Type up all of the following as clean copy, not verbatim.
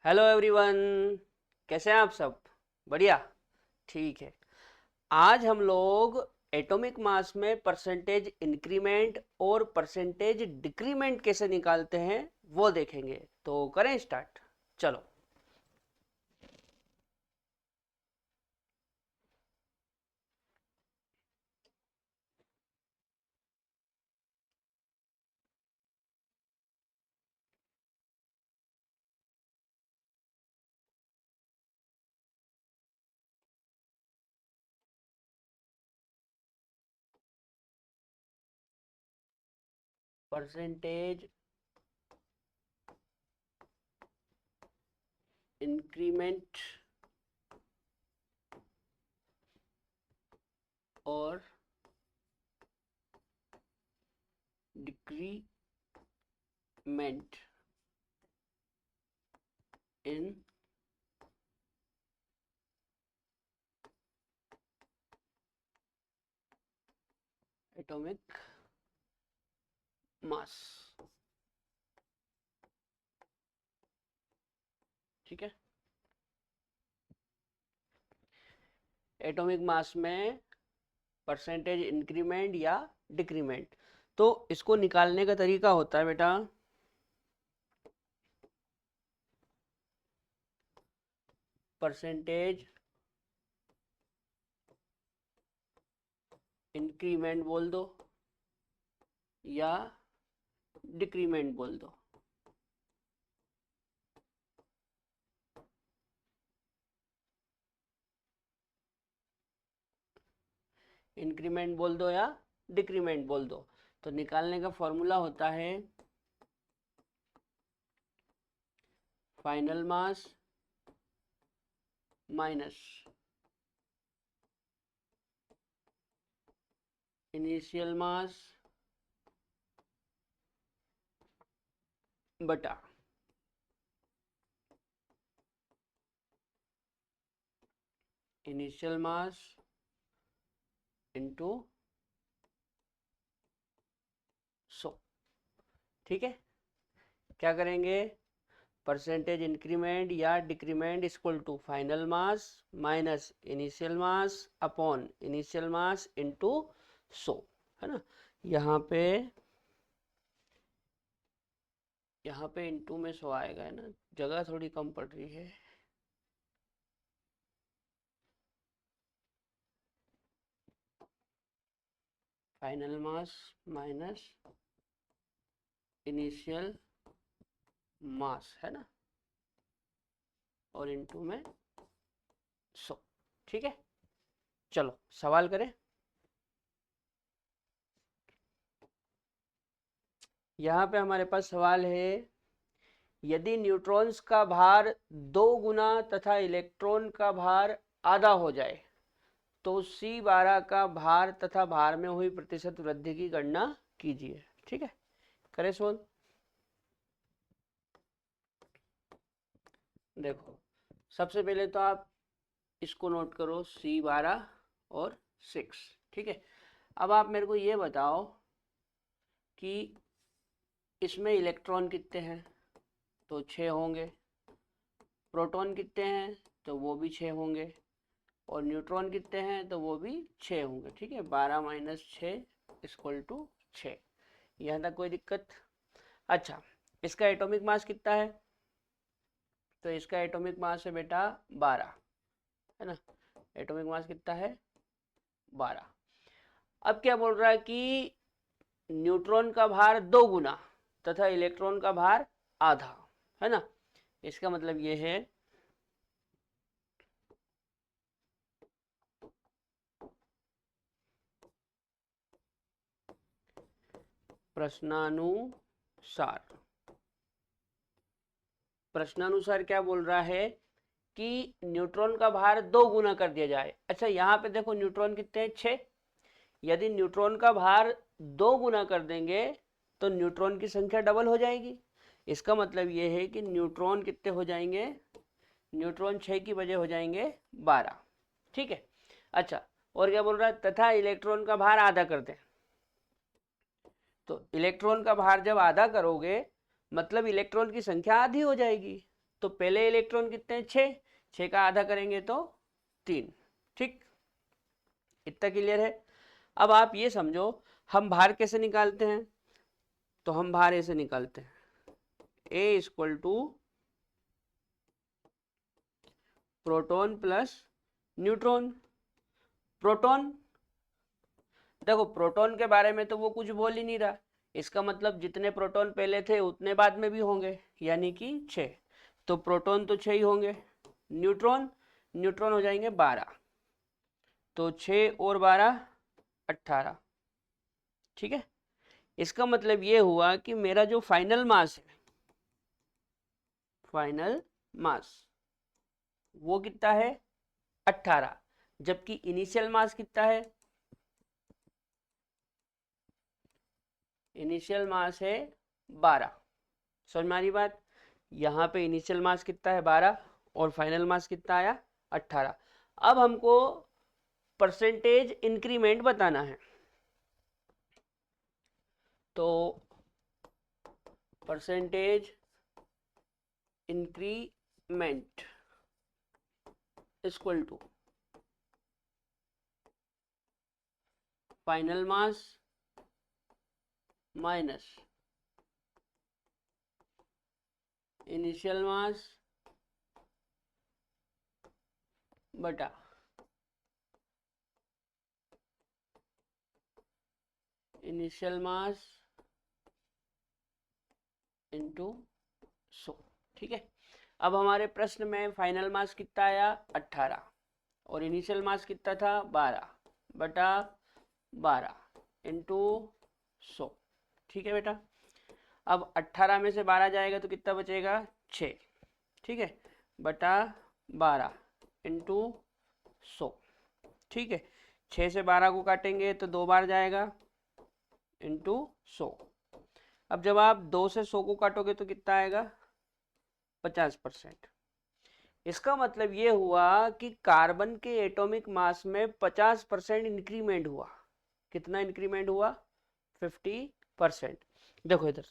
Hello everyone. कैसे हैं आप सब? बढ़िया। ठीक है। आज हम लोग एटॉमिक मास में परसेंटेज इंक्रीमेंट और परसेंटेज डिक्रीमेंट कैसे निकालते हैं वो देखेंगे। तो करें स्टार्ट। चलो। परसेंटेज इंक्रीमेंट और डिक्रीमेंट इन एटॉमिक मास। ठीक है। एटॉमिक मास में परसेंटेज इंक्रीमेंट या डिक्रीमेंट, तो इसको निकालने का तरीका होता है बेटा, परसेंटेज इंक्रीमेंट बोल दो या डिक्रीमेंट बोल दो। इंक्रीमेंट बोल दो या डिक्रीमेंट बोल दो। तो निकालने का फॉर्मूला होता है final mass minus initial mass बटा इनिशियल मास इंटू 100। ठीक है। क्या करेंगे? परसेंटेज इंक्रीमेंट या decrement equal to final mass minus initial mass upon initial mass into 100, है ना। यहाँ पे इंटू में 100 आएगा, है ना। जगह थोड़ी कम पड़ रही है। फाइनल मास माइनस इनिशियल मास, है ना, और इनटू में 100। ठीक है। चलो सवाल करें। यहाँ पे हमारे पास सवाल है, यदि न्यूट्रॉन्स का भार 2 गुना तथा इलेक्ट्रॉन का भार आधा हो जाए तो C12 का भार तथा भार में हुई प्रतिशत वृद्धि की गणना कीजिए। ठीक है। करें सोल्व। देखो, सबसे पहले तो आप इसको नोट करो, C12 और 6। ठीक है। अब आप मेरे को ये बताओ कि इसमें इलेक्ट्रॉन कितने हैं, तो 6 होंगे। प्रोटॉन कितने हैं, तो वो भी 6 होंगे। और न्यूट्रॉन कितने हैं, तो वो भी 6 होंगे। ठीक है। 12 माइनस 6 इक्वल टू 6। यहाँ तक कोई दिक्कत? अच्छा, इसका एटॉमिक मास कितना है? तो इसका एटॉमिक मास है बेटा 12, है ना। एटॉमिक मास कितना है? 12। अब क्या बोल रहा है कि न्यूट्रॉन का भार 2 गुना तथा इलेक्ट्रॉन का भार आधा, है ना। इसका मतलब ये है प्रश्नानुसार क्या बोल रहा है कि न्यूट्रॉन का भार 2 गुना कर दिया जाए। अच्छा, यहाँ पे देखो न्यूट्रॉन कितने हैं? 6। यदि न्यूट्रॉन का भार 2 गुना कर देंगे तो न्यूट्रॉन की संख्या डबल हो जाएगी। इसका मतलब ये है कि न्यूट्रॉन कितने हो जाएंगे? न्यूट्रॉन 6 की वजह हो जाएंगे 12। ठीक है। अच्छा, और क्या बोल रहा है? तथा इलेक्ट्रॉन का भार आधा कर दें। तो इलेक्ट्रॉन का भार जब आधा करोगे मतलब इलेक्ट्रॉन की संख्या आधी हो जाएगी। तो पहले इलेक्ट्रॉन कितने हैं? 6, 6 का आधा करेंगे तो 3। ठीक, इतना क्लियर है। अब आप ये समझो हम भार कैसे निकालते हैं, तो हम भार ऐसे निकालते हैं, A equal to proton plus neutron. Proton, देखो प्रोटॉन के बारे में तो वो कुछ बोल ही नहीं रहा, इसका मतलब जितने प्रोटॉन पहले थे उतने बाद में भी होंगे, यानी कि 6। तो प्रोटॉन तो 6 ही होंगे। न्यूट्रॉन, न्यूट्रॉन हो जाएंगे 12, तो 6 और 12 18। ठीक है, इसका मतलब ये हुआ कि मेरा जो फाइनल मास है, फाइनल मास वो कितना है? 18, जबकि इनिशियल मास कितना है? इनिशियल मास है 12। समझ में आ रही बात? यहाँ पे इनिशियल मास कितना है? 12, और फाइनल मास कितना आया? 18। अब हमको परसेंटेज इंक्रीमेंट बताना है, तो percentage increment equal to final mass minus initial mass बटा इनिशियल मास इंटू 100। ठीक है, अब हमारे प्रश्न में फाइनल मास कितना आया? 18, और इनिशियल मास कितना था? 12 बटा 12 इंटू 100। ठीक है बेटा, अब 18 में से 12 जाएगा तो कितना बचेगा? 6। ठीक है, बटा 12 इंटू 100। ठीक है, 6 से 12 को काटेंगे तो 2 बार जाएगा, इंटू 100। अब जब आप 2 से 100 को काटोगे तो कितना आएगा? 50%। इसका मतलब ये हुआ कि कार्बन के एटॉमिक मास में 50% इंक्रीमेंट हुआ। कितना इंक्रीमेंट हुआ? 50%। देखो इधर,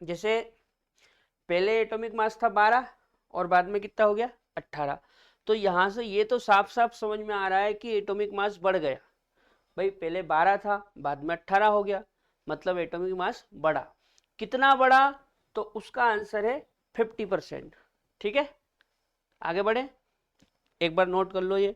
जैसे पहले एटॉमिक मास था 12 और बाद में कितना हो गया? 18। तो यहां से ये तो साफ साफ समझ में आ रहा है कि एटॉमिक मास बढ़ गया। भाई पहले 12 था, बाद में 18 हो गया, मतलब एटॉमिक मास बढ़ा। कितना बढ़ा? तो उसका आंसर है 50%। ठीक है, आगे बढ़े, एक बार नोट कर लो ये।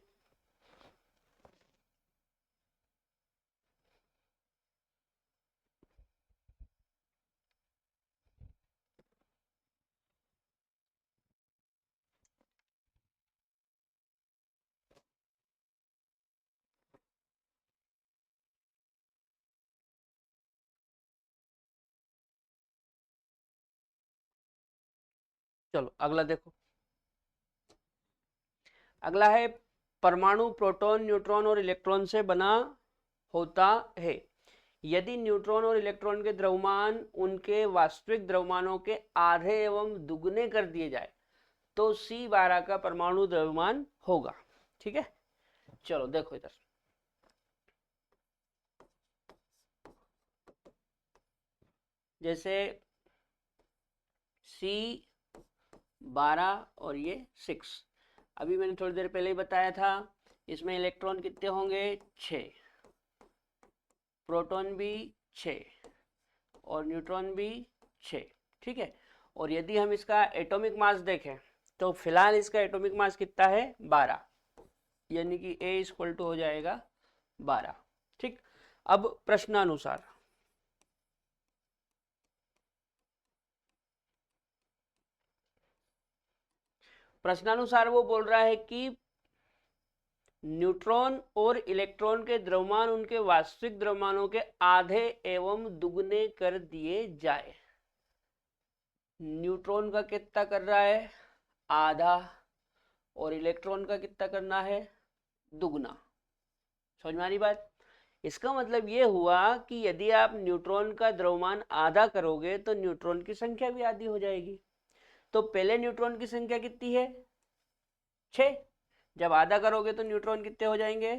चलो अगला देखो, अगला है परमाणु प्रोटॉन, न्यूट्रॉन और इलेक्ट्रॉन से बना होता है। यदि न्यूट्रॉन और इलेक्ट्रॉन के द्रव्यमान उनके वास्तविक द्रव्यमानों के आधे एवं दुगने कर दिए जाए तो C12 का परमाणु द्रव्यमान होगा। ठीक है, चलो देखो इधर, जैसे C12 और ये 6, अभी मैंने थोड़ी देर पहले ही बताया था, इसमें इलेक्ट्रॉन कितने होंगे? 6, प्रोटॉन भी 6 और न्यूट्रॉन भी 6। ठीक है, और यदि हम इसका एटॉमिक मास देखें तो फिलहाल इसका एटॉमिक मास कितना है? 12, यानी कि A इक्वल टू हो जाएगा 12। ठीक, अब प्रश्नानुसार, प्रश्नानुसार वो बोल रहा है कि न्यूट्रॉन और इलेक्ट्रॉन के द्रव्यमान उनके वास्तविक द्रव्यमानों के आधे एवं दुगने कर दिए जाए। न्यूट्रॉन का कितना कर रहा है? आधा, और इलेक्ट्रॉन का कितना करना है? दुगना। समझ में आ रही बात? इसका मतलब ये हुआ कि यदि आप न्यूट्रॉन का द्रव्यमान आधा करोगे तो न्यूट्रॉन की संख्या भी आधी हो जाएगी। तो पहले न्यूट्रॉन की संख्या कितनी है? 6, जब आधा करोगे तो न्यूट्रॉन कितने हो जाएंगे?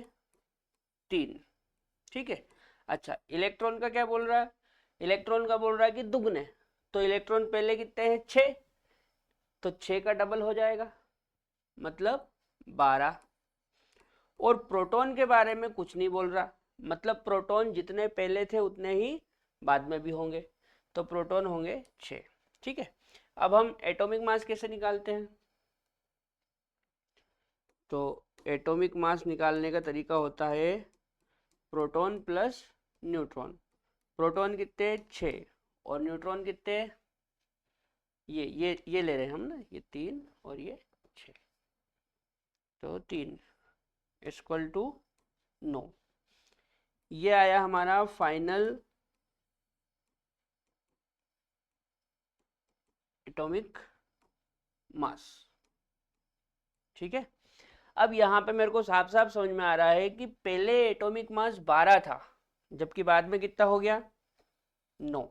3। ठीक है, अच्छा इलेक्ट्रॉन का क्या बोल रहा है? इलेक्ट्रॉन का बोल रहा है कि दुगने, तो इलेक्ट्रॉन पहले कितने हैं? 6, तो 6 का डबल हो जाएगा, मतलब 12। और प्रोटॉन के बारे में कुछ नहीं बोल रहा, मतलब प्रोटॉन जितने पहले थे उतने ही बाद में भी होंगे, तो प्रोटॉन होंगे 6। ठीक है, अब हम एटॉमिक मास कैसे निकालते हैं? तो एटॉमिक मास निकालने का तरीका होता है प्रोटॉन प्लस न्यूट्रॉन। प्रोटॉन कितने? 6, और न्यूट्रॉन कितने? ये ले रहे हैं हम ना, ये 3 और ये 6, तो 3 इक्वल टू 9। ये आया हमारा फाइनल एटॉमिक मास। ठीक है, अब यहाँ पे मेरे को साफ साफ समझ में आ रहा है कि पहले एटॉमिक मास 12 था, जबकि बाद में कितना हो गया? 9।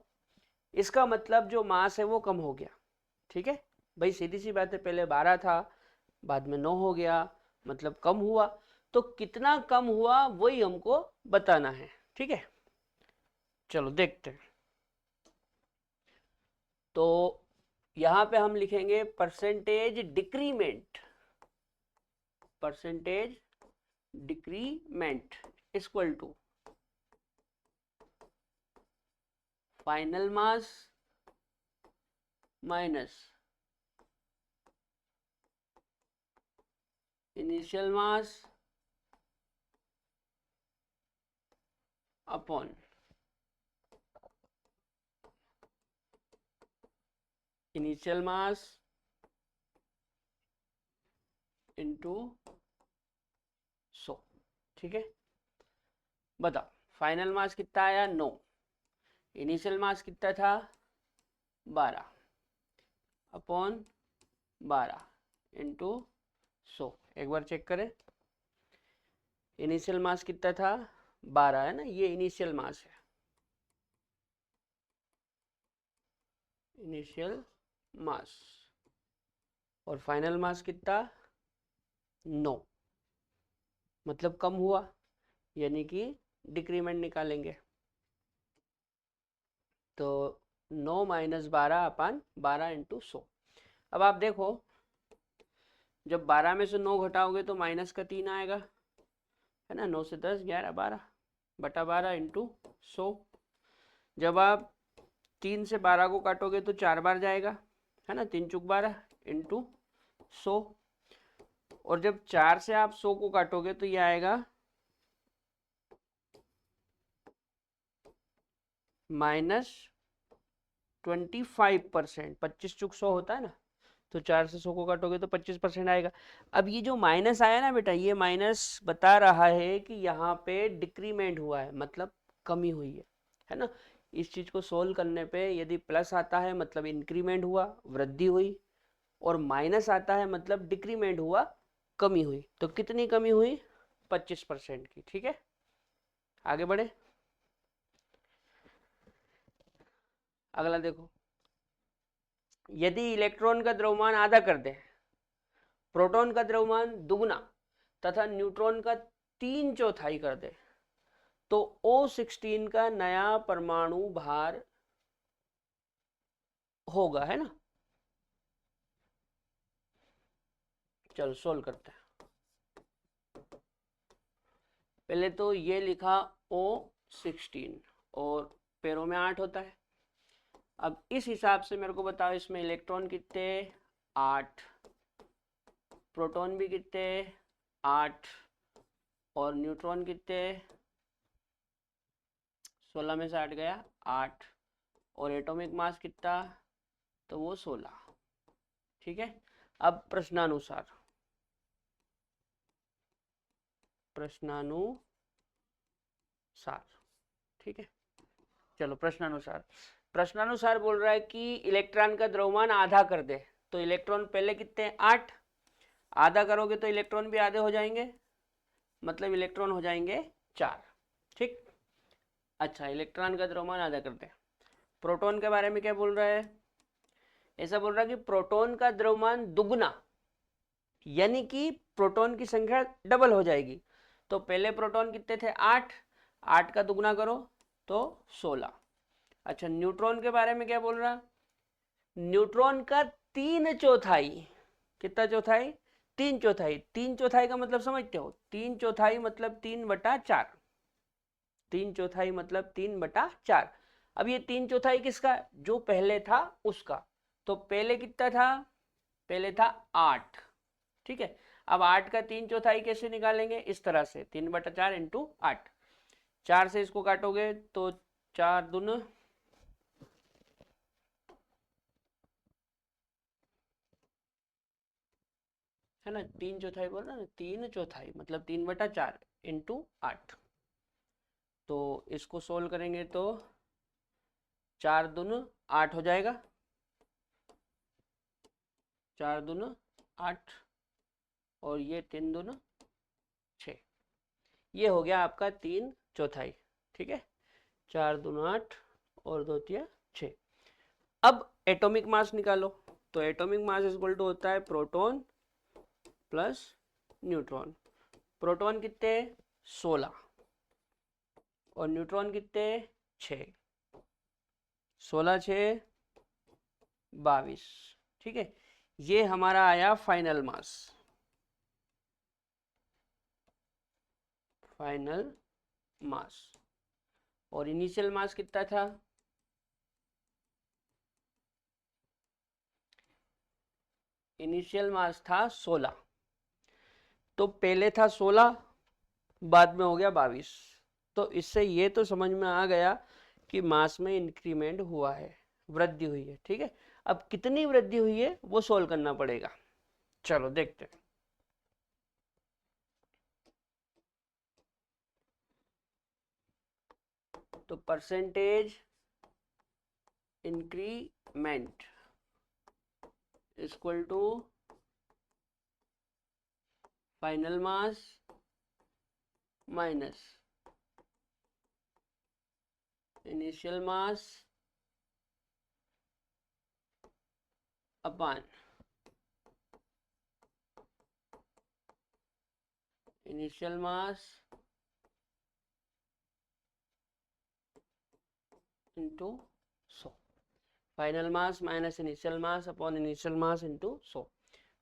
इसका मतलब जो मास है वो कम हो गया। ठीक है भाई, सीधी सी बात है, पहले 12 था, बाद में 9 हो गया, मतलब कम हुआ। तो कितना कम हुआ वही हमको बताना है। ठीक है, चलो देखते हैं। तो यहां पे हम लिखेंगे percentage decrement, percentage decrement equal to final mass minus initial mass upon initial mass into 100। ठीक है, बताओ फाइनल मास कितना आया? 9। इनिशियल मास कितना था? 12 अपॉन 12 इंटू 100। एक बार चेक करें, इनिशियल मास कितना था? 12 है ना, ये इनिशियल मास है, इनिशियल मास। और फाइनल मास कितना? 9, मतलब कम हुआ, यानी कि डिक्रीमेंट निकालेंगे। तो 9 माइनस 12 अपान 12 इंटू 100। अब आप देखो, जब 12 में से 9 घटाओगे तो माइनस का 3 आएगा, है ना। 9 से 10 11 12 बटा 12 इंटू 100। जब आप 3 से 12 को काटोगे तो 4 बार जाएगा, है ना, 3 चुक 12 इंटू 100। और जब 4 से आप 100 को काटोगे तो ये आएगा -25%। 25 चुक 100 होता है ना, तो 4 से 100 को काटोगे तो 25% आएगा। अब ये जो माइनस आया ना बेटा, ये माइनस बता रहा है कि यहाँ पे डिक्रीमेंट हुआ है, मतलब कमी हुई है ना। इस चीज को सोल्व करने पे यदि प्लस आता है मतलब इंक्रीमेंट हुआ, वृद्धि हुई, और माइनस आता है मतलब डिक्रीमेंट हुआ, कमी हुई। तो कितनी कमी हुई? 25% की। ठीक है, आगे बढ़े। अगला देखो, यदि इलेक्ट्रॉन का द्रव्यमान आधा कर दे, प्रोटॉन का द्रव्यमान दुगना तथा न्यूट्रॉन का 3/4 कर दे, तो O16 का नया परमाणु भार होगा, है ना। चलो सोल्व करते हैं। पहले तो ये लिखा O16 और पैरों में 8 होता है। अब इस हिसाब से मेरे को बताओ, इसमें इलेक्ट्रॉन कितने? 8, प्रोटॉन भी कितने? 8, और न्यूट्रॉन कितने? 16 में से 8 गया 8, और एटॉमिक मास कितना? तो वो 16। ठीक है, अब प्रश्नानुसार, ठीक है, चलो प्रश्नानुसार। प्रश्नानुसार बोल रहा है कि इलेक्ट्रॉन का द्रव्यमान आधा कर दे, तो इलेक्ट्रॉन पहले कितने हैं? 8, आधा करोगे तो इलेक्ट्रॉन भी आधे हो जाएंगे, मतलब इलेक्ट्रॉन हो जाएंगे 4। ठीक, अच्छा, इलेक्ट्रॉन का द्रव्यमान आधा कर दे। प्रोटॉन के बारे में क्या बोल रहा है? ऐसा बोल रहा है कि प्रोटॉन का द्रव्यमान दुगना, यानी कि प्रोटॉन की संख्या डबल हो जाएगी। तो पहले प्रोटॉन कितने थे? 8, 8 का दुगना करो तो 16। अच्छा, न्यूट्रॉन के बारे में क्या बोल रहा? न्यूट्रॉन का 3/4, कितना चौथाई? 3/4। 3/4 का मतलब समझते हो? 3/4 मतलब 3/4। 3/4 मतलब 3/4। अब ये 3/4 किसका? जो पहले था उसका। तो पहले कितना था? पहले था 8। ठीक है। अब 8 का 3/4 कैसे निकालेंगे? इस तरह से 3/4 इंटू 8। 4 से इसको काटोगे तो 4 दून, है ना, 3/4 बोल रहा ना, 3/4 मतलब 3/4 इंटू 8। तो इसको सोल्व करेंगे तो 4 दून 8 हो जाएगा। 4 दून 8 और ये 3 दून 6। ये हो गया आपका 3/4। ठीक है। 4 दून 8 और 2 तिया 6। अब एटॉमिक मास निकालो। तो एटॉमिक मास इक्वल टू होता है प्रोटॉन प्लस न्यूट्रॉन। प्रोटॉन कितने? 16 और न्यूट्रॉन कितने? 6। 16 6 22। ठीक है। ये हमारा आया फाइनल मास। फाइनल मास। और इनिशियल मास कितना था? इनिशियल मास था 16। तो पहले था 16, बाद में हो गया 22। तो इससे ये तो समझ में आ गया कि मास में इंक्रीमेंट हुआ है, वृद्धि हुई है। ठीक है। अब कितनी वृद्धि हुई है वो सोल्व करना पड़ेगा। चलो देखते हैं। तो percentage increment equal to final mass minus initial mass upon initial mass into 100। Final mass minus initial mass upon initial mass into 100।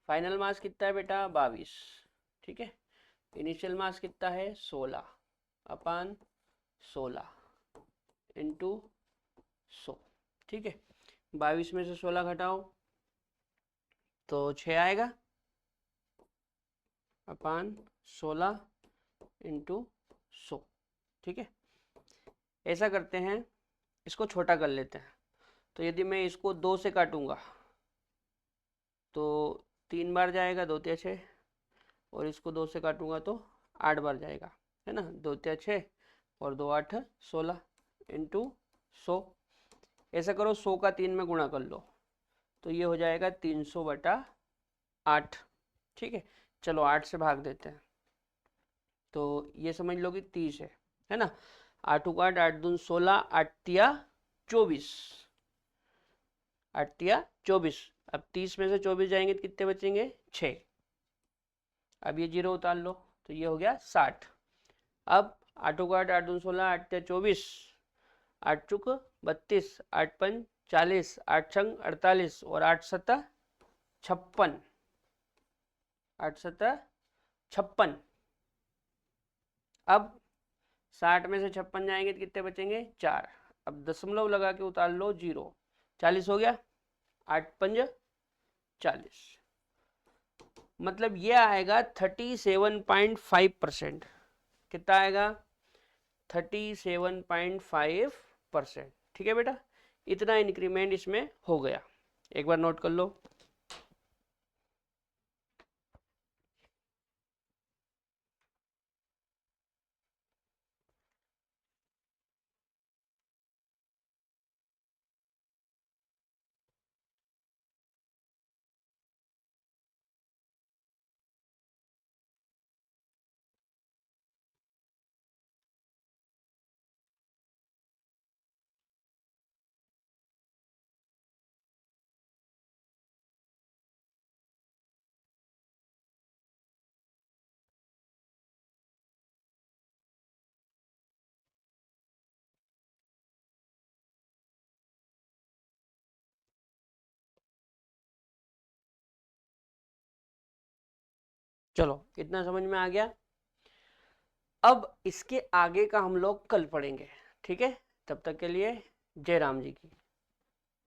Final mass कितना है बेटा? 22। ठीक है। इनिशियल मास कितना है? 16 अपान 16 इंटू 100। ठीक है। 22 में से 16 घटाओ तो 6 आएगा अपान 16 इंटू 100। ठीक है। ऐसा करते हैं, इसको छोटा कर लेते हैं। तो यदि मैं इसको 2 से काटूंगा तो 3 बार जाएगा, 2 तिया 6। और इसको 2 से काटूंगा तो 8 बार जाएगा, है ना। 2 तिया 6 और 2 8 16 इंटू 100। ऐसा करो, 100 का 3 में गुणा कर लो तो ये हो जाएगा 300/8। ठीक है। चलो 8 से भाग देते हैं तो ये समझ लो कि 30 है ना। 8 को 8, 8 दून 16, 8 तिया 24। 8 तिया 24। अब 30 में से 24 जाएंगे तो कितने बचेंगे? 6। अब ये 0 उतार लो तो ये हो गया 60। अब 8 को 8, 8 दून 16, 8 तिया 24, 8 चुक 32, 8 पंच 40, 8 छंग 48 और 8 सत्ता 56। 8 सत्ता 56। अब 60 में से 56 जाएंगे तो कितने बचेंगे? 4। अब दशमलव लगा के उतार लो 0। 40 हो गया। 8 पंज 40। मतलब ये आएगा 37.5%। कितना आएगा? 37.5%। ठीक है बेटा। इतना इंक्रीमेंट इसमें हो गया। एक बार नोट कर लो। चलो इतना समझ में आ गया। अब इसके आगे का हम लोग कल पढ़ेंगे, ठीक है। तब तक के लिए जय राम जी की।